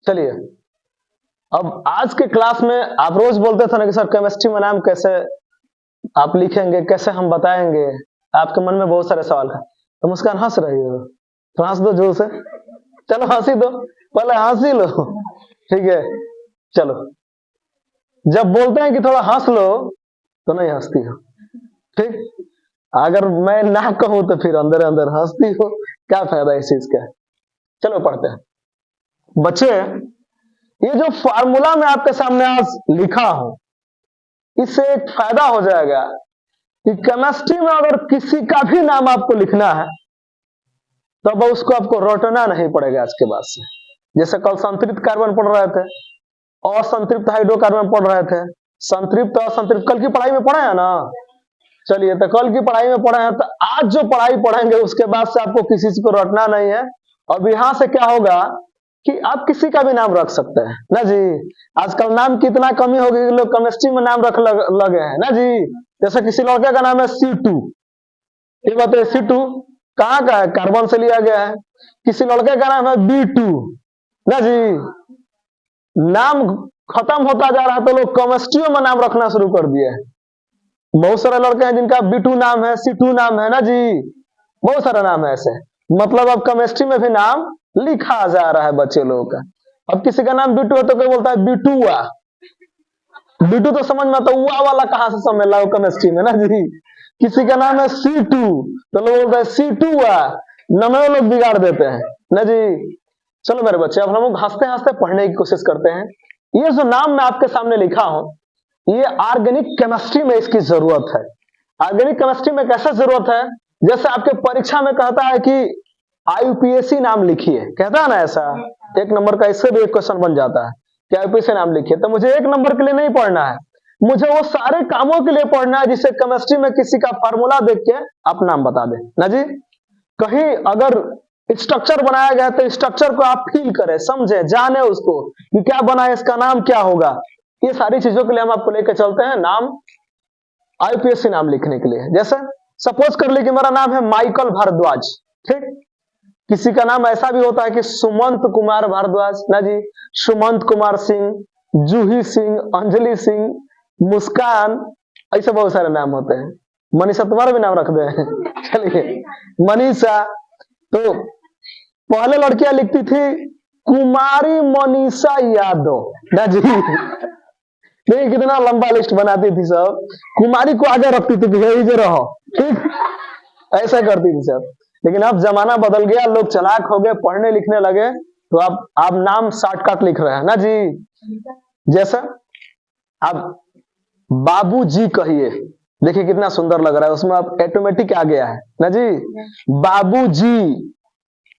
चलिए, अब आज के क्लास में आप रोज बोलते थे ना कि सर केमिस्ट्री में नाम कैसे आप लिखेंगे, कैसे हम बताएंगे। आपके मन में बहुत सारे सवाल है। तो मुस्कान हंस रही हो तो हंस दो जोर से, चलो हंसी दो, पहले हंसी लो, ठीक है। चलो, जब बोलते हैं कि थोड़ा हंस लो तो नहीं हंसती हो, ठीक। अगर मैं ना कहूं तो फिर अंदर अंदर हंसती हो, क्या फायदा इस चीज का। चलो पढ़ते हैं बच्चे। ये जो फार्मूला मैं आपके सामने आज लिखा हूं, इससे एक फायदा हो जाएगा कि केमिस्ट्री में अगर किसी का भी नाम आपको लिखना है तो अब उसको आपको रटना नहीं पड़ेगा आज के बाद से। जैसे कल संतृप्त कार्बन पढ़ रहे थे, असंतृप्त हाइड्रोकार्बन पढ़ रहे थे, संतृप्त असंतृप्त कल की पढ़ाई में पढ़े हैं ना। चलिए, तो कल की पढ़ाई में पढ़े हैं, तो आज जो पढ़ाई पढ़ेंगे उसके बाद से आपको किसी चीज को रटना नहीं है। अब यहां से क्या होगा कि आप किसी का भी नाम रख सकते हैं ना जी। आजकल नाम की इतना कमी हो गई, लोग केमिस्ट्री में नाम रख लगे हैं ना जी। जैसे किसी लड़के का नाम है C2, ये बताइए C2 कहाँ का है? कार्बन से लिया गया है। किसी लड़के का नाम है B2 ना जी। नाम खत्म होता जा रहा है तो लोग केमिस्ट्री में नाम रखना शुरू कर दिए। बहुत सारे लड़के हैं जिनका B2 नाम है, C2 नाम है ना जी। बहुत सारा नाम है ऐसे, मतलब अब केमिस्ट्री में भी नाम लिखा जा रहा है बच्चे लोगों का। अब किसी का नाम B2 है तो कोई बोलता है B2आ। B2 तो समझ में आता, हुआ वाला कहां से समझ ला केमिस्ट्री में ना जी। किसी का नाम है C2 तो लोग बोलते हैं C2आ। नाम लोग बिगाड़ देते हैं ना जी। चलो मेरे बच्चे, अब हम लोग हंसते हंसते पढ़ने की कोशिश करते हैं। ये जो नाम मैं आपके सामने लिखा हूं, ये ऑर्गेनिक केमिस्ट्री में इसकी जरूरत है। ऑर्गेनिक केमिस्ट्री में कैसे जरूरत है? जैसे आपके परीक्षा में कहता है कि IUPAC नाम लिखिए, कहता है ना ऐसा, 1 नंबर का इससे भी एक क्वेश्चन बन जाता है कि IUPAC नाम लिखिए। तो मुझे 1 नंबर के लिए नहीं पढ़ना है, मुझे वो सारे कामों के लिए पढ़ना है जिससे केमिस्ट्री में किसी का फार्मूला देख के आप नाम बता दें ना जी। कहीं अगर स्ट्रक्चर बनाया गया तो स्ट्रक्चर को आप फील करें, समझे, जाने उसको कि क्या बना है, इसका नाम क्या होगा। ये सारी चीजों के लिए हम आपको लेकर चलते हैं नाम, IUPAC नाम लिखने के लिए। जैसे सपोज कर ली कि मेरा नाम है माइकल भारद्वाज, ठीक। किसी का नाम ऐसा भी होता है कि सुमंत कुमार भारद्वाज ना जी, सुमंत कुमार सिंह, जूही सिंह, अंजलि सिंह, मुस्कान, ऐसे बहुत सारे नाम होते हैं। मनीषा, तुम्हारा भी नाम रख दे। चलिए, मनीषा। तो पहले लड़कियां लिखती थी कुमारी मनीषा यादव ना जी। नहीं, कितना लंबा लिस्ट बनाती थी सब, कुमारी को आगे रखती थी कि यही जो रहो, ठीक, ऐसा करती थी सब। लेकिन अब जमाना बदल गया, लोग चालाक हो गए, पढ़ने लिखने लगे, तो आप नाम शॉर्टकट लिख रहे हैं ना जी। जैसे आप बाबूजी कहिए, देखिए कितना सुंदर लग रहा है, उसमें आप ऑटोमेटिक आ गया है ना जी। बाबूजी,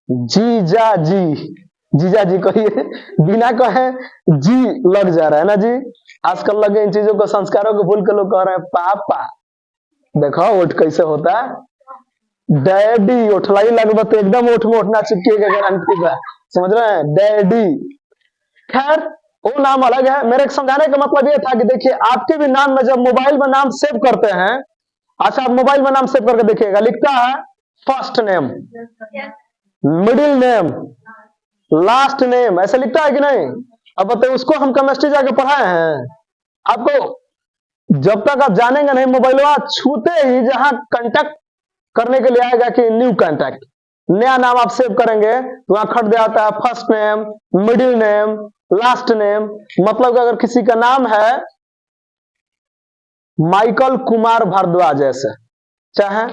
जीजा जी, जीजा जी कहिए, बिना कहे जी लग जा रहा है ना जी। आजकल लगे इन चीजों को, संस्कारों को भूल के लोग कह रहे हैं पापा। देखो ओठ कैसे होता है, डैडी, ओठलाई लगभग तो एकदम ओठ में उठना चिपकेगा, गारंटी बा, समझ रहे हैं, डैडी। खैर वो नाम अलग है। मेरे समझाने का मतलब ये था कि देखिए आपके भी नाम में जब मोबाइल में नाम सेव करते हैं, अच्छा आप मोबाइल में नाम सेव करके देखिएगा, लिखता है first name, middle name, last name, ऐसे लिखता है कि नहीं। अब बताइए, उसको हम केमिस्ट्री जाके पढ़ाए हैं आपको। जब तक आप जानेंगे नहीं, मोबाइल छूते ही जहां कांटेक्ट करने के लिए आएगा कि न्यू कांटेक्ट, नया नाम आप सेव करेंगे तो वहां खट जाता है first name, middle name, last name. मतलब अगर किसी का नाम है माइकल कुमार भारद्वाज, ऐसे चाहे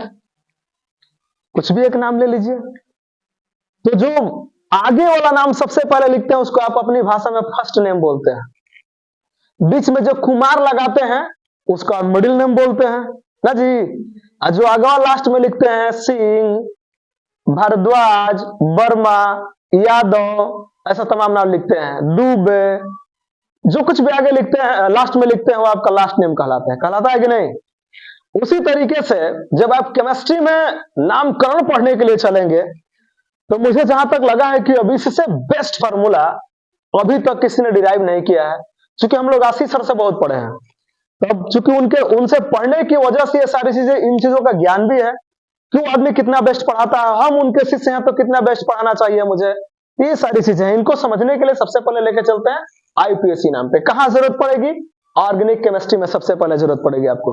कुछ भी एक नाम ले लीजिए, तो जो आगे वाला नाम सबसे पहले लिखते हैं उसको आप अपनी भाषा में फर्स्ट नेम बोलते हैं। बीच में जो कुमार लगाते हैं उसको आप मिडिल नेम बोलते हैं ना जी। और जो आगे लास्ट में लिखते हैं सिंह, भारद्वाज, वर्मा, यादव, ऐसा तमाम नाम लिखते हैं, दुबे, जो कुछ भी आगे लिखते हैं, लास्ट में लिखते हैं, वो आपका लास्ट नेम कहलाता है कि नहीं। उसी तरीके से जब आप केमिस्ट्री में नामकरण पढ़ने के लिए चलेंगे, तो मुझे जहां तक लगा है कि अभी इससे बेस्ट फार्मूला अभी तक किसी ने डिराइव नहीं किया है। क्योंकि हम लोग आशीष सर से बहुत पढ़े हैं, तो अब चूंकि उनसे पढ़ने की वजह से ये सारी चीजें, इन चीजों का ज्ञान भी है, क्यों आदमी कितना बेस्ट पढ़ाता है, हम उनके शिष्य हैं तो कितना बेस्ट पढ़ाना चाहिए मुझे, ये सारी चीजें हैं, इनको समझने के लिए सबसे पहले लेके चलते हैं आईयूपीएसी नाम पे। कहां जरूरत पड़ेगी? ऑर्गेनिक केमिस्ट्री में सबसे पहले जरूरत पड़ेगी आपको।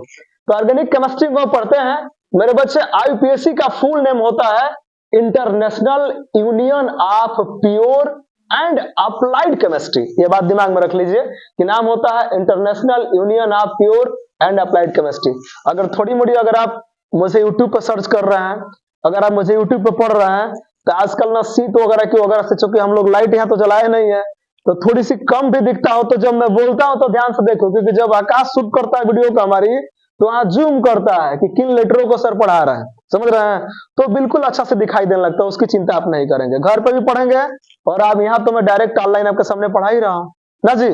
तो ऑर्गेनिक केमिस्ट्री को पढ़ते हैं मेरे बच्चे। आईयूपीएसी का फुल नेम होता है international union of pure and applied chemistry. ये बात दिमाग में रख लीजिए कि नाम होता है international union of pure and applied chemistry. अगर थोड़ी मोड़ी अगर आप मुझे यूट्यूब पर सर्च कर रहे हैं, अगर आप मुझे यूट्यूब पर पढ़ रहे हैं, तो आजकल ना सीट वगैरह की वगैरह से, चूंकि हम लोग लाइट यहाँ तो जलाए नहीं है, तो थोड़ी सी कम भी दिखता हो तो जब मैं बोलता हूं तो ध्यान से देखो, क्योंकि जब आकाश शूट करता है वीडियो का हमारी, तो वहां जूम करता है कि किन लेटरों को सर पढ़ा रहे हैं, समझ रहे हैं, तो बिल्कुल अच्छा से दिखाई देने लगता है। उसकी चिंता आप नहीं करेंगे, घर पे भी पढ़ेंगे और आप यहाँ तो मैं डायरेक्ट ऑनलाइन आपके सामने पढ़ा ही रहा हूं ना जी।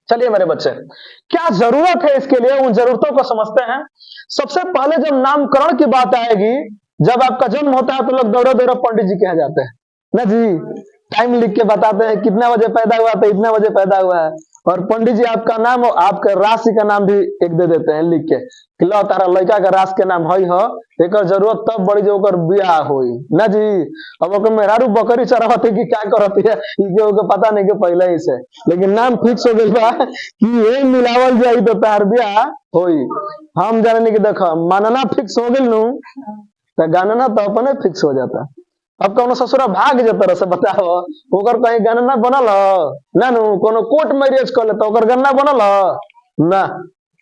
चलिए मेरे बच्चे, क्या जरूरत है इसके लिए, उन जरूरतों को समझते हैं। सबसे पहले जब नामकरण की बात आएगी, जब आपका जन्म होता है तो लोग दौड़ो दौड़ो पंडित जी कह जाते हैं ना जी, टाइम लिख के बताते हैं कितना बजे पैदा हुआ तो इतना बजे पैदा हुआ है, और पंडित जी आपका नाम और आपका राशि का नाम भी एक दे देते हैं लिख के कि लो तारा लड़का का राशि के नाम हई हो, एक जरूरत तब बड़ी जो ओकर बियाह होई ना जी। अब ओकर मेहरारू बकरी चरावती की क्या करती है ये पता नहीं के पहले ही से, लेकिन नाम फिक्स हो गई बा कि ये मिलावल जाई तो तार बियाह होई। हम जाने की देखो मानना फिक्स हो गई नू तो गणना तो अपने फिक्स हो जाता। अब कौनो ससुरा भाग जाता रहे, बताओ ओकर कहीं गणना बनल ना नु, कोनो कोर्ट मैरिज कर लेता ओकर गणना बनल ना,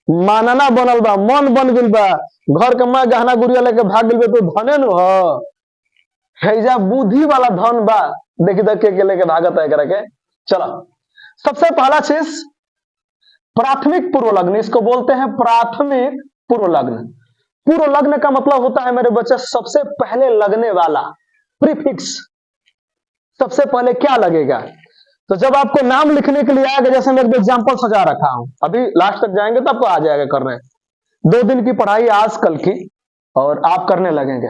मानना बनल बा, मन बन गइल बा, घर के माँ गहना गुड़िया लेके भाग गइल बा तो धने नु हैजा बुद्धि वाला धन बा, देखी देख के लेके भागत है करके। चलो सबसे पहला चीज प्राथमिक पूर्व लग्न, इसको बोलते हैं प्राथमिक पूर्व लग्न। पूर्व लग्न का मतलब होता है मेरे बच्चे सबसे पहले लगने वाला प्रीफिक्स। सबसे पहले क्या लगेगा, तो जब आपको नाम लिखने के लिए आएगा, जैसे मैं एक एग्जांपल सजा रखा हूं, अभी लास्ट तक जाएंगे तो आपको आ जाएगा करने। 2 दिन की पढ़ाई आज कल की और आप करने लगेंगे,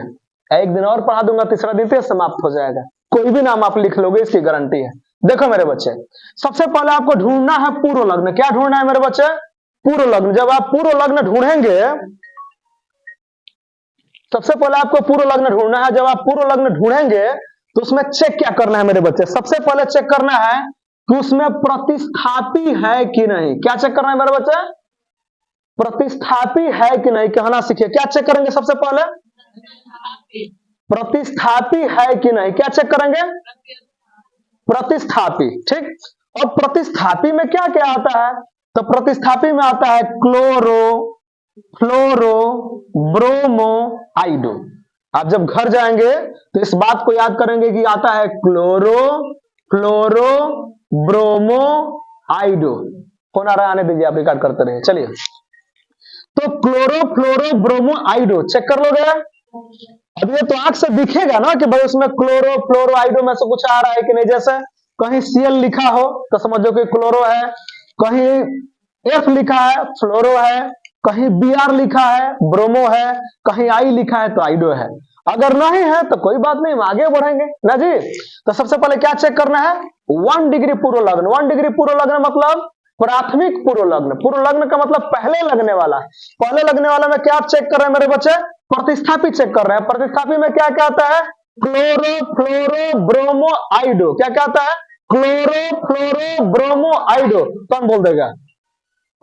एक दिन और पढ़ा दूंगा, तीसरा दिन तो समाप्त हो जाएगा। कोई भी नाम आप लिख लोगे इसकी गारंटी है। देखो मेरे बच्चे, सबसे पहले आपको ढूंढना है पूर्व लग्न। क्या ढूंढना है मेरे बच्चे? पूर्व लग्न। जब आप पूर्व लग्न ढूंढेंगे, सबसे पहले आपको पूर्व लग्न ढूंढना है। जब आप पूर्व लग्न ढूंढेंगे तो उसमें चेक क्या करना है मेरे बच्चे? सबसे पहले चेक करना है कि उसमें प्रतिस्थापी है कि नहीं। क्या चेक करना है मेरे बच्चे? प्रतिस्थापी है कि नहीं कहना सीखिए। क्या चेक करेंगे सबसे पहले? प्रतिस्थापी है कि नहीं। क्या चेक करेंगे? प्रतिस्थापी। ठीक। और प्रतिस्थापी में क्या क्या आता है? तो प्रतिस्थापी में आता है क्लोरो, फ्लोरो, ब्रोमो, आइडो। आप जब घर जाएंगे तो इस बात को याद करेंगे कि आता है क्लोरो, फ्लोरो, ब्रोमो, आइडो। कौन आ रहा है? आने दीजिए, आप रिकॉर्ड करते रहिए। चलिए, तो क्लोरो, फ्लोरो, ब्रोमो, आइडो चेक कर लोगे। अब ये तो आंख से दिखेगा ना कि भाई उसमें क्लोरो, फ्लोरो, आइडो में से कुछ आ रहा है कि नहीं। जैसे कहीं Cl लिखा हो तो समझो कि क्लोरो है, कहीं F लिखा है फ्लोरो है, कहीं Br लिखा है ब्रोमो है, कहीं I लिखा है तो आइडो है। अगर नहीं है तो कोई बात नहीं, हम आगे बढ़ेंगे ना जी। तो सबसे पहले क्या चेक करना है? 1 डिग्री पूर्व लग्न। 1 डिग्री पूर्व लग्न मतलब प्राथमिक पूर्व लग्न। पूर्व लग्न का मतलब पहले लगने वाला। पहले लगने वाला में क्या आप चेक कर रहे हैं मेरे बच्चे? प्रतिस्थापी चेक कर रहे हैं। प्रतिस्थापी में क्या क्या आता है? क्लोरो, फ्लोरो, ब्रोमो, आइडो। क्या क्या आता है? क्लोरो, फ्लोरो, ब्रोमो, आइडो। कौन बोल देगा?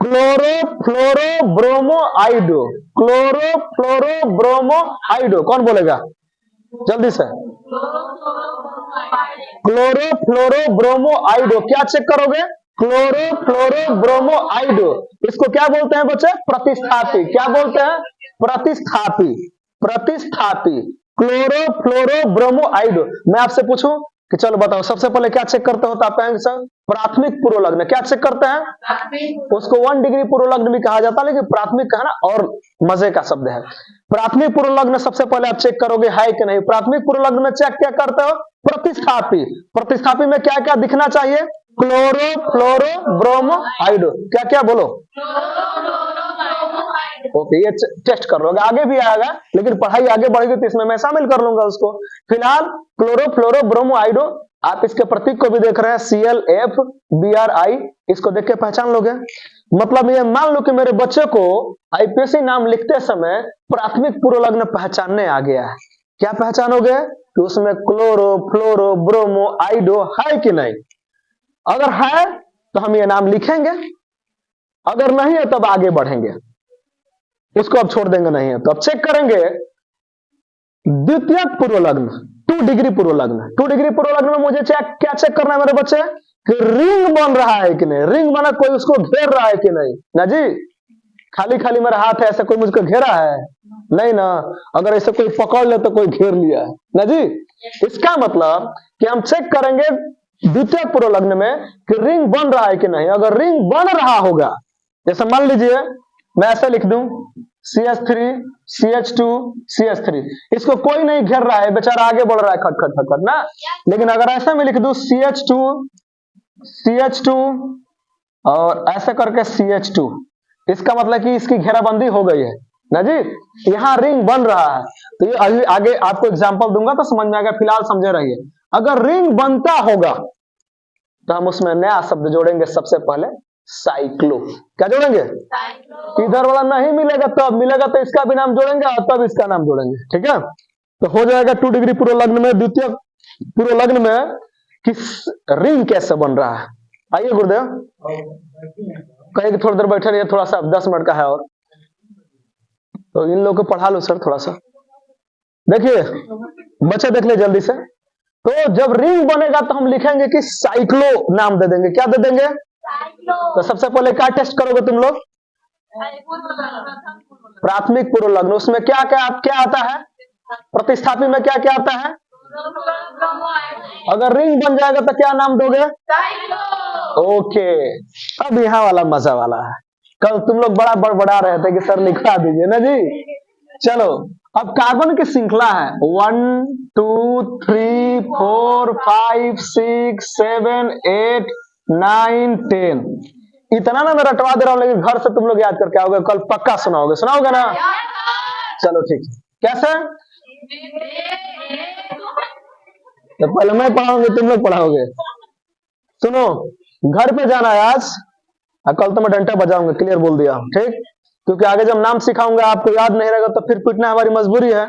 क्लोरो, फ्लोरो, ब्रोमो, आइडो। क्लोरो, फ्लोरो, ब्रोमो, आइडो। कौन बोलेगा जल्दी से? क्लोरो, फ्लोरो, ब्रोमो, आइडो। क्या चेक करोगे? क्लोरो, फ्लोरो, ब्रोमो, आइडो। इसको क्या बोलते हैं बच्चे? प्रतिस्थापी। क्या बोलते हैं? प्रतिस्थापी। प्रतिस्थापी क्लोरो, फ्लोरो, ब्रोमो, आइडो। मैं आपसे पूछूं कि चलो बताओ सबसे पहले क्या चेक करते हो? तो आप कहेंगे सर प्राथमिक पूर्व लग्न। क्या चेक करते हैं? उसको 1 डिग्री पूर्व लग्न भी कहा जाता है, लेकिन प्राथमिक कहना और मजे का शब्द है। प्राथमिक पूर्व लग्न सबसे पहले आप चेक करोगे है कि नहीं। प्राथमिक पूर्व लग्न में चेक क्या करते हो? प्रतिस्थापी। प्रतिस्थापी में क्या क्या दिखना चाहिए? क्लोरो, फ्लोरो, ब्रोमो, आइडो। क्या क्या बोलो? ओके, ये टेस्ट कर लोगे, आगे भी आएगा, लेकिन पढ़ाई आगे बढ़ेगी तो इसमें मैं शामिल कर लूंगा उसको। फिलहाल क्लोरो, फ्लोरो, ब्रोमो, आइडो। आप इसके प्रतीक को भी देख रहे हैं, Cl, F, Br, I। इसको देख के पहचान लोगे। मतलब ये मान लो कि मेरे बच्चे को आईपीएससी नाम लिखते समय प्राथमिक पूर्व लग्न पहचानने आ गया है। क्या पहचानोगे कि उसमें क्लोरो, फ्लोरो, ब्रोमो, आइडो है कि नहीं। अगर है तो हम ये नाम लिखेंगे, अगर नहीं है तब आगे बढ़ेंगे, इसको अब छोड़ देंगे। नहीं है तो अब चेक करेंगे द्वितीयक पूर्व लग्न, 2 डिग्री पूर्व लग्न। 2 डिग्री पूर्व लग्न में मुझे क्या चेक करना है मेरे बच्चे कि रिंग बन रहा है कि नहीं। रिंग बना, कोई उसको घेर रहा है कि नहीं ना जी। खाली खाली मेरा हाथ है, ऐसा कोई मुझको घेरा है नहीं ना। अगर ऐसे कोई पकड़ ले तो कोई घेर लिया है ना जी। इसका मतलब कि हम चेक करेंगे द्वितीय पूर्व लग्न में कि रिंग बन रहा है कि नहीं। अगर रिंग बन रहा होगा, जैसे मान लीजिए मैं ऐसे लिख दूं CH3 CH2 CH3, इसको कोई नहीं घेर रहा है, बेचारा आगे बढ़ रहा है खट खट खट खट ना। लेकिन अगर ऐसा मैं लिख दूं CH2 और ऐसे करके CH2, इसका मतलब कि इसकी घेराबंदी हो गई है ना जी। यहां रिंग बन रहा है। तो ये आगे आपको एग्जांपल दूंगा तो समझ में आएगा, फिलहाल समझे रहिए। अगर रिंग बनता होगा तो हम उसमें नया शब्द जोड़ेंगे। सबसे पहले साइक्लो, क्या जोड़ेंगे? इधर वाला नहीं मिलेगा तब मिलेगा, तो इसका भी नाम जोड़ेंगे और तब इसका नाम जोड़ेंगे। ठीक है, तो हो जाएगा 2 डिग्री पूर्व लग्न में, द्वितीय पूर्व लग्न में कि रिंग कैसे बन रहा है। आइए गुरुदेव, कहीं थोड़ी देर बैठे रहिए, थोड़ा सा 10 मिनट का है और तो इन लोगों को पढ़ा लो सर थोड़ा सा। देखिए बच्चे देख ले जल्दी से। तो जब रिंग बनेगा तो हम लिखेंगे कि साइक्लो नाम दे देंगे। क्या दे देंगे? तो सबसे पहले क्या टेस्ट करोगे तुम लोग? प्राथमिक पूर्व लग्न। उसमें क्या क्या क्या आता है? प्रतिस्थापी में क्या क्या आता है? अगर रिंग बन जाएगा तो क्या नाम दोगे? ओके, अब यहाँ वाला मजा वाला है। कल तुम लोग बड़ा बड़बड़ा रहे थे कि सर लिखवा दीजिए ना जी। चलो, अब कार्बन की श्रृंखला है 1 2 3 4 5 6 7 8 9 10। इतना ना मैं रटवा दे रहा हूं, लेकिन घर से तुम लोग याद करके आओगे, कल पक्का सुनाओगे। सुनाओगे ना? चलो ठीक है। कैसे? तो पहले मैं पढ़ाऊंगी, तुम लोग पढ़ाओगे। सुनो, घर पे जाना है आज, कल तो मैं डंडा बजाऊंगा, क्लियर बोल दिया। ठीक, क्योंकि आगे जब नाम सिखाऊंगा आपको याद नहीं रहेगा तो फिर पीटना हमारी मजबूरी है।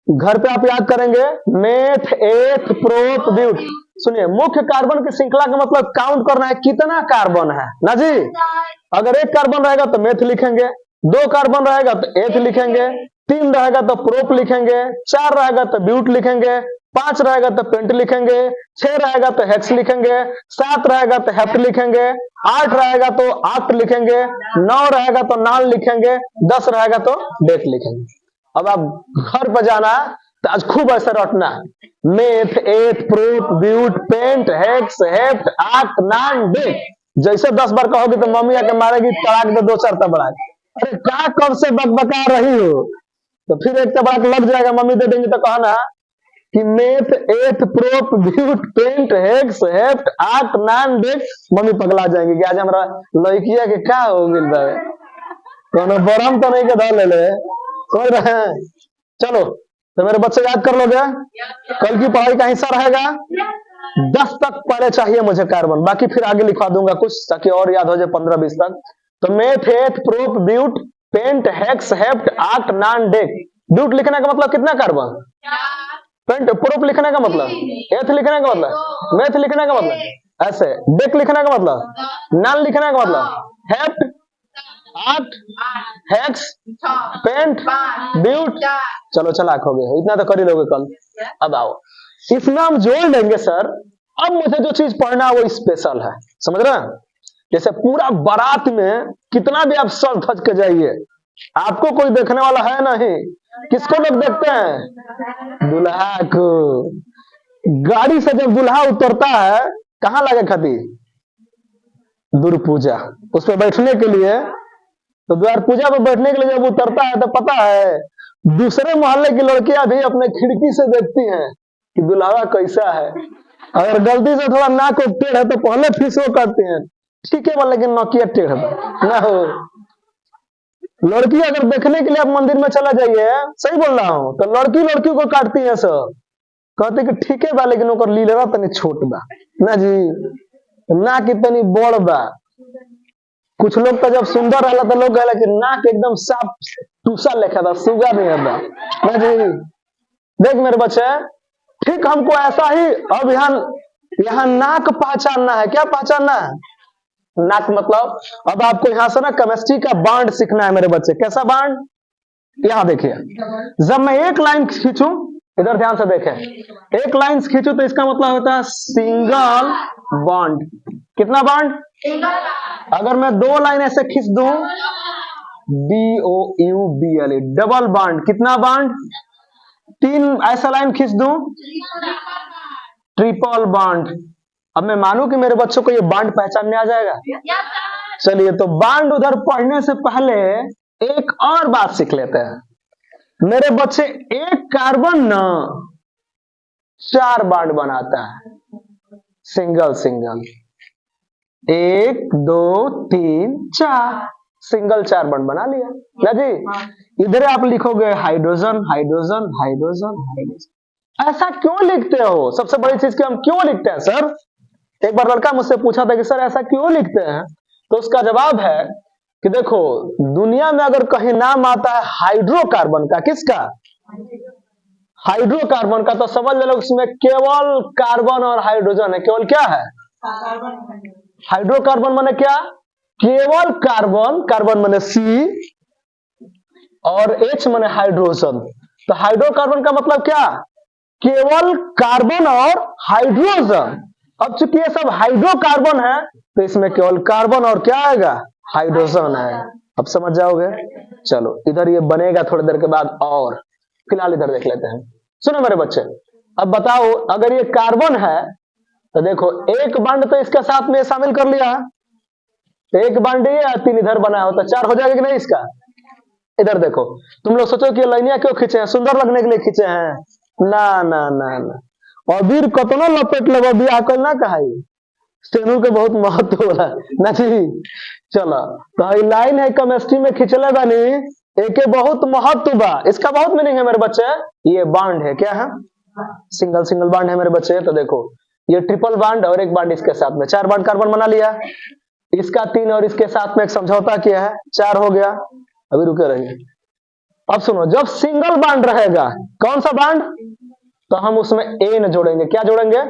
घर पे आप याद करेंगे मेथ, एथ, प्रोप, ब्यूट। सुनिए, मुख्य कार्बन की श्रृंखला का मतलब काउंट करना है कितना कार्बन है ना जी। अगर 1 कार्बन रहेगा तो मेथ लिखेंगे, 2 कार्बन रहेगा तो एथ लिखेंगे, 3 रहेगा तो प्रोप लिखेंगे, 4 रहेगा तो ब्यूट लिखेंगे, 5 रहेगा तो पेंट लिखेंगे, 6 रहेगा तो हेक्स लिखेंगे, 7 रहेगा तो हेप्ट लिखेंगे, 8 रहेगा तो आक्ट लिखेंगे, 9 रहेगा तो नाल लिखेंगे, 10 रहेगा तो डेट लिखेंगे। अब आप घर पर जाना तो आज खूब ऐसा रटना, meth, eth, prop, but, pent, hex, hept, oct, non, dec. जैसे 10 बार कहोगे तो मम्मी आके मारेगी, तड़ाक दे 2-4 तबड़ाक। अरे क्या कब से बकबका रही हो? तो फिर एक तबड़ाक लग जाएगा, मम्मी दे देंगे तो कहना कि meth, eth, prop, but, pent, hex, hept, oct, non, dec. Mummy पगला जाएंगे कि आज हमारा लड़किया के क्या हो गया भाई, तो बरम तो नहीं के धर ले समझ रहे हैं। चलो, तो मेरे बच्चे याद कर लोगे, कल की पढ़ाई का हिस्सा रहेगा 10 तक पहले चाहिए मुझे कार्बन, बाकी फिर आगे लिखवा दूंगा कुछ ताकि और याद हो जाए 15-20 तक। तो meth, eth, prop, but, pent, hex, hept, oct, non, dec. But लिखने का मतलब कितना कार्बन? पेंट, प्रोप लिखने का मतलब, एथ लिखने का मतलब, मेथ लिखने का मतलब, ऐसे डेक लिखने का मतलब, नान लिखने का मतलब, hept, oct, hex, pent, but. चलो चलाक हो गए, इतना तो कर ही लोगे कल। अब आओ, इसमें हम जोड़ लेंगे सर। अब मुझे जो चीज पढ़ना है वो स्पेशल है, समझ रहे हैं। जैसे पूरा बारात में कितना भी आप सर धज के जाइए, आपको कोई देखने वाला है नहीं। किसको लोग देखते हैं? दुल्हा को। गाड़ी से जब दुल्हा उतरता है कहाँ लगे खती? दूर पूजा, उस पर बैठने के लिए। तो द्वार पूजा पर बैठने के लिए जब उतरता है तो पता है दूसरे मोहल्ले की लड़कियां भी अपने खिड़की से देखती हैं कि दुल्हा कैसा है। अगर गलती से थोड़ा नाक टेढ़ है तो पहले फीसो करते हैं, ठीक है, लेकिन नौकिया टेढ़ ना हो। लड़की अगर देखने के लिए आप मंदिर में चला जाइए, सही बोल रहा हूँ, तो लड़की को काटती है सब, कहते कि ठीक है बा लेकिन ओकर लीलरा तनी छोट बा ना जी, नाक इतनी बड़ बा। कुछ लोग तो जब सुंदर रहला तो लोग कहला कि नाक एकदम साफ टूसा लेखा था, सुगा नहीं है ना जी। देख मेरे बच्चे, ठीक हमको ऐसा ही अब यहाँ नाक पहचानना है। क्या पहचानना है? नाक मतलब अब आपको यहां से ना केमिस्ट्री का बांड सीखना है मेरे बच्चे। कैसा बांड? यहां देखिए, जब मैं एक लाइन खींचूं, इधर ध्यान से देखें, एक लाइन खींचूं तो इसका मतलब होता है सिंगल बॉन्ड। कितना बॉन्ड? अगर मैं दो लाइन ऐसे खींच दूं, BOUBLE, डबल बॉन्ड। कितना बॉन्ड? तीन ऐसा लाइन खींच दूं, ट्रिपल बॉन्ड। अब मैं मानूं कि मेरे बच्चों को ये बॉन्ड पहचानने आ जाएगा। चलिए, तो बॉन्ड उधर पढ़ने से पहले एक और बात सीख लेते हैं। मेरे बच्चे, एक कार्बन ना 4 बॉन्ड बनाता है, सिंगल सिंगल। 1 2 3 4, सिंगल 4 बॉन्ड बना लिया ना जी। इधर आप लिखोगे हाइड्रोजन हाइड्रोजन हाइड्रोजन हाइड्रोजन। ऐसा क्यों लिखते हो? सबसे बड़ी चीज कि हम क्यों लिखते हैं सर? एक बार लड़का मुझसे पूछा था कि सर ऐसा क्यों लिखते हैं, तो उसका जवाब है कि देखो, दुनिया में अगर कहीं नाम आता है हाइड्रोकार्बन का, किसका? हाइड्रोकार्बन का, तो समझ लो उसमें केवल कार्बन और हाइड्रोजन है। केवल क्या है? हाइड्रोकार्बन माने क्या? केवल कार्बन, कार्बन माने C और H माने हाइड्रोजन। तो हाइड्रोकार्बन का मतलब क्या? केवल कार्बन और हाइड्रोजन। अब चूंकि ये सब हाइड्रोकार्बन है तो इसमें केवल कार्बन और क्या आएगा? हाइड्रोजन है। अब समझ जाओगे। चलो, इधर ये बनेगा थोड़ी देर के बाद, और फिलहाल इधर देख लेते हैं। सुनो मेरे बच्चे, अब बताओ, अगर ये कार्बन है तो देखो, एक बॉन्ड तो इसके साथ में शामिल कर लिया, एक बॉन्ड ये 3 इधर बनाया होता, 4 हो जाएगा कि नहीं इसका? इधर देखो, तुम लोग सोचो कि लाइनिया क्यों खींचे हैं? सुंदर लगने के लिए खींचे हैं? ना ना ना ना, अबीर कतना लपेट लो, बियाह कल ना कहाई, स्टेनू के बहुत महत्व होला ना जी। चलो, तो लाइन है केमिस्ट्री में खींचले बानी, एके बहुत महत्व बा। इसका बहुत मीनिंग है मेरे बच्चे। ये बॉन्ड है, क्या है? सिंगल सिंगल बॉन्ड है मेरे बच्चे। तो देखो, ये ट्रिपल बॉन्ड और एक बॉन्ड इसके साथ में, 4 बॉन्ड कार्बन बना लिया। इसका 3 और इसके साथ में एक समझौता किया है, 4 हो गया। अभी रुके रहिए। अब सुनो, जब सिंगल बॉन्ड रहेगा, कौन सा बॉन्ड? तो हम उसमें एन जोड़ेंगे। क्या जोड़ेंगे?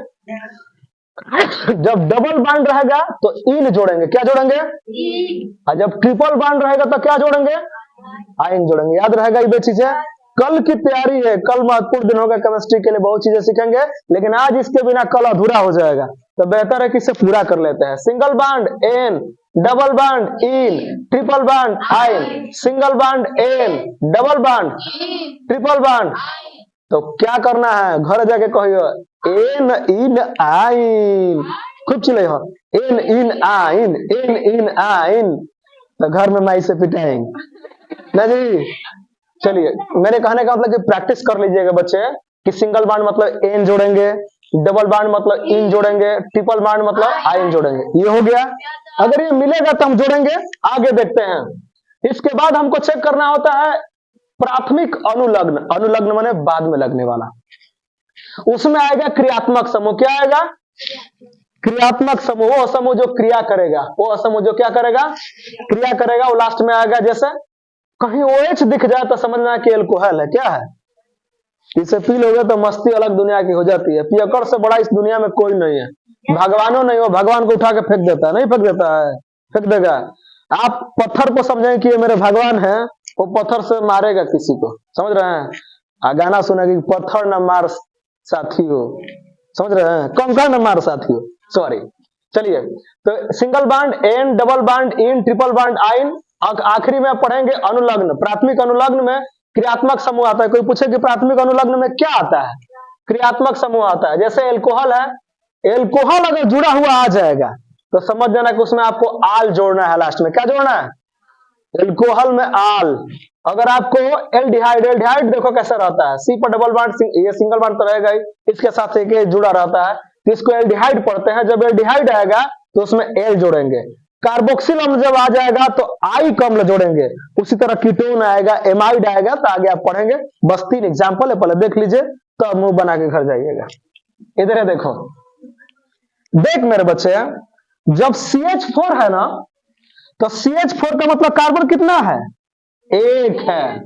जब डबल बॉन्ड रहेगा तो इन जोड़ेंगे। क्या जोड़ेंगे? और जब ट्रिपल बॉन्ड रहेगा तो क्या जोड़ेंगे? आइन जोड़ेंगे। याद रहेगा ये चीजें। कल की तैयारी है, कल महत्वपूर्ण दिन होगा केमिस्ट्री के लिए, बहुत चीजें सीखेंगे, लेकिन आज इसके बिना कल अधूरा हो जाएगा। तो बेहतर है कि इसे पूरा कर लेते हैं। Single bond ane, double bond ene, triple bond yne, single bond ane, double bond, triple bond. तो क्या करना है? घर जाके कहियो एन इन आइन, खूब चिल्लाइए हो, एन इन आइन, एन इन आइन। तो घर में माई से पिटाएंगे ना जी। चलिए, मेरे कहने का मतलब कि प्रैक्टिस कर लीजिएगा बच्चे, कि सिंगल बॉन्ड मतलब एन जोड़ेंगे, डबल बॉन्ड मतलब इन जोड़ेंगे, ट्रिपल बॉन्ड मतलब आइन जोड़ेंगे। ये हो गया। अगर ये मिलेगा तो हम जोड़ेंगे। आगे देखते हैं। इसके बाद हमको चेक करना होता है प्राथमिक अनुलग्न। अनुलग्न माने बाद में लगने वाला। उसमें आएगा क्रियात्मक समूह। क्या आएगा? क्रियात्मक समूह। वो समूह जो क्रिया करेगा, वो समूह जो क्या करेगा? क्रिया करेगा। वो लास्ट में आएगा। जैसे कहीं OH दिख जाए तो समझना कि एल्कोहल है। क्या है? इसे पी लोगे तो मस्ती अलग दुनिया की हो जाती है। पियकर से बड़ा इस दुनिया में कोई नहीं है। भगवानों नहीं हो, भगवान को उठा के फेंक देता है। नहीं फेंक देता है? फेंक देगा। आप पत्थर को समझें कि ये मेरे भगवान है, वो पत्थर से मारेगा किसी को। समझ रहे हैं? गाना सुना कि पत्थर न मार साथियों। समझ रहे हैं? कंकड़ न मार साथियों। सॉरी। चलिए, तो single bond ane, double bond ene, triple bond yne. आखिरी में पढ़ेंगे अनुलग्न। प्राथमिक अनुलग्न में क्रियात्मक समूह आता है। कोई पूछे कि प्राथमिक अनुलग्न में क्या आता है? क्रियात्मक समूह आता है। जैसे एल्कोहल है, एल्कोहल अगर जुड़ा हुआ आ जाएगा तो समझ जाना कि उसमें आपको आल जोड़ना है। लास्ट में क्या जोड़ना है? एल्कोहल में आल। अगर आपको एल्डिहाइड, एल्डिहाइड देखो कैसा रहता है, सी पर डबल बॉन्ड, ये सिंगल बॉन्ड तो रहेगा ही, इसके साथ एक जुड़ा रहता है, तो इसको एल्डिहाइड पढ़ते हैं। जब एल्डिहाइड आएगा तो उसमें एल जोड़ेंगे। कार्बोक्सिल अम्ल जब आ जाएगा तो आई का अम्ल जोड़ेंगे। उसी तरह कीटोन आएगा, एमाइड आएगा, तो आगे आप पढ़ेंगे। बस 3 एग्जाम्पल है, पहले देख लीजिए तो अब मुंह बना के घर जाइएगा। इधर है, देखो, देख मेरे बच्चे, जब CH4 है ना, तो CH4 का मतलब कार्बन कितना है? 1 है।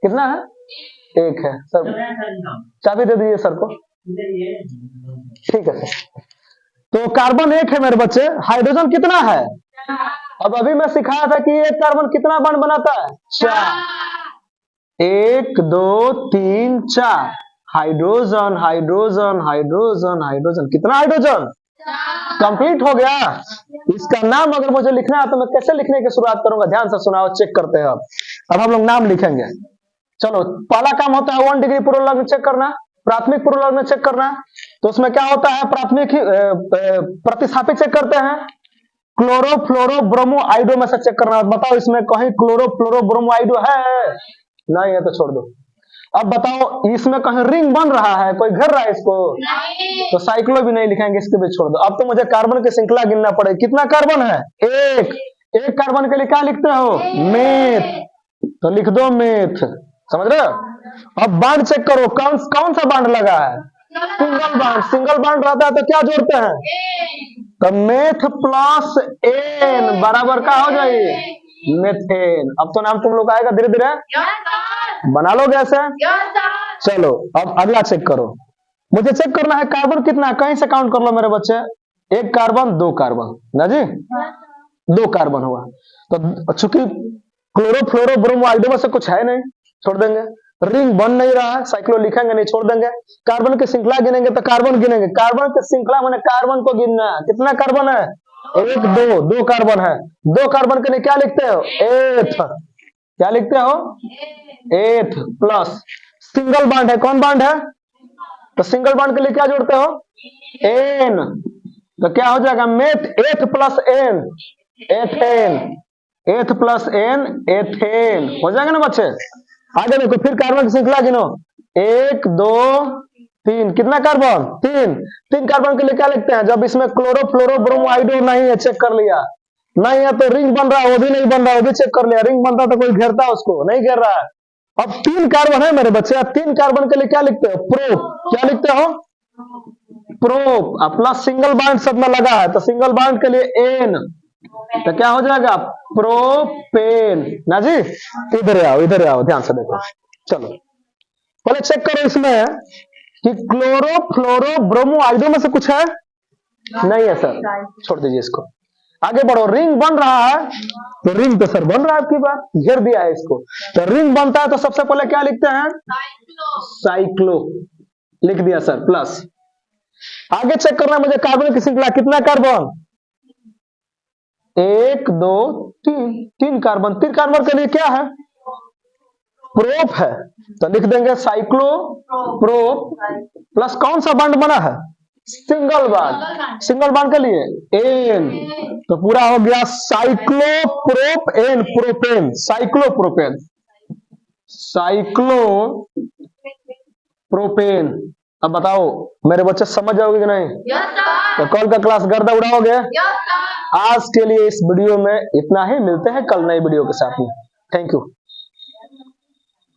कितना है? एक है सर, चाबी दे दीजिए सर को। ठीक है सर। तो कार्बन एक है मेरे बच्चे, हाइड्रोजन कितना है? अब अभी मैं सिखाया था कि एक कार्बन कितना बॉन्ड बनाता है? 4। 1 2 3 4 हाइड्रोजन हाइड्रोजन हाइड्रोजन हाइड्रोजन, कितना हाइड्रोजन? कंप्लीट हो गया। इसका नाम अगर मुझे लिखना है तो मैं कैसे लिखने की शुरुआत करूंगा? ध्यान से सुनाओ, चेक करते हैं। अब हम लोग नाम लिखेंगे। चलो, पहला काम होता है 1 डिग्री पूर्वलग्न चेक करना, प्राथमिक पूर्वलग्न चेक करना। तो उसमें क्या होता है? प्राथमिक प्रतिस्थापित चेक करते हैं, क्लोरो फ्लोरो ब्रोमो आइडो में से चेक करना। बताओ इसमें कहीं क्लोरो फ्लोरो ब्रोमो आइडो है? नहीं है तो छोड़ दो। अब बताओ इसमें कहीं रिंग बन रहा है, कोई घेर रहा है इसको? नहीं। तो साइक्लो भी नहीं लिखेंगे, इसके भी छोड़ दो। अब तो मुझे कार्बन की श्रृंखला गिनना पड़ेगी। कितना कार्बन है? एक कार्बन के लिए क्या लिखते हो? मेथ। तो लिख दो मेथ, समझ रहे हो? अब बांड चेक करो, कौन सा बांड लगा है? Single bond. सिंगल बांड रहता है तो क्या जोड़ते हैं? तो मेथ प्लस एन बराबर क्या हो जाएगी? मेथेन। अब तो नाम तुम लोग आएगा धीरे धीरे, बना लोगे ऐसे? चलो अब अगला चेक करो। मुझे चेक करना है कार्बन कितना है, कहीं से काउंट कर लो मेरे बच्चे। 1 कार्बन 2 कार्बन ना जी, 2 कार्बन हुआ। तो चूंकि क्लोरो फ्लोरो ब्रोमो आइडो में से कुछ है नहीं, छोड़ देंगे। रिंग बन नहीं रहा है, साइक्लो लिखेंगे नहीं, छोड़ देंगे। कार्बन की श्रृंखला गिनेंगे तो कार्बन गिनेंगे। कार्बन की श्रृंखला मैंने कार्बन को गिनना है। कितना कार्बन है? 1 2 2 कार्बन है। 2 कार्बन के लिए क्या लिखते हो? एथ। क्या लिखते हो? एथ प्लस सिंगल बांड है। कौन बांड है? तो सिंगल बांड के लिए क्या जोड़ते हो? एन। तो क्या हो जाएगा? Meth eth plus ane, ethane. Eth plus ane, ethane हो जाएगा ना बच्चे? आगे देखो, फिर कार्बन की श्रृंखला गिनो। 1 2 3। कितना कार्बन? 3 कार्बन के लिए क्या लिखते हैं? जब इसमें क्लोरो फ्लोरो ब्रोमो आइडो नहीं है, चेक कर लिया, नहीं है तो रिंग बन रहा है, वो भी नहीं बन रहा, वो भी चेक कर लिया। रिंग बनता तो कोई घेरता, उसको नहीं घेर रहा है। अब 3 कार्बन है मेरे बच्चे। अब 3 कार्बन के लिए क्या लिखते हो? प्रोप। क्या लिखते हो? प्रोप। प्लस सिंगल बांड सब में लगा है तो सिंगल बांड के लिए एन, तो क्या हो जाएगा? प्रोपेन ना जी। इधर आओ, ध्यान से देखो। चलो पहले चेक करो इसमें कि क्लोरो फ्लोरो ब्रोमो आइडो में से कुछ है? नहीं है सर, छोड़ दीजिए इसको। आगे बढ़ो। रिंग बन रहा है तो रिंग तो सर बन रहा है, आपकी बात घेर दिया है इसको। तो रिंग बनता है तो सबसे पहले क्या लिखते हैं? साइक्लो लिख दिया सर, प्लस। आगे चेक करना है मुझे कार्बन की श्रृंखला। कितना कार्बन? 1 2 3 कार्बन। 3 कार्बन के लिए क्या है? प्रोप है, तो लिख देंगे साइक्लो प्रोप प्लस कौन सा बांड बना है? Single bond. सिंगल बांड के लिए एन, तो पूरा हो गया cyclo prop ane propane. Cyclo propane, cyclo propane. अब बताओ मेरे बच्चे समझ जाओगे कि नहीं? तो कल का क्लास गर्दा उड़ाओगे? आज के लिए इस वीडियो में इतना ही, मिलते हैं कल नई वीडियो के साथ में। Thank you.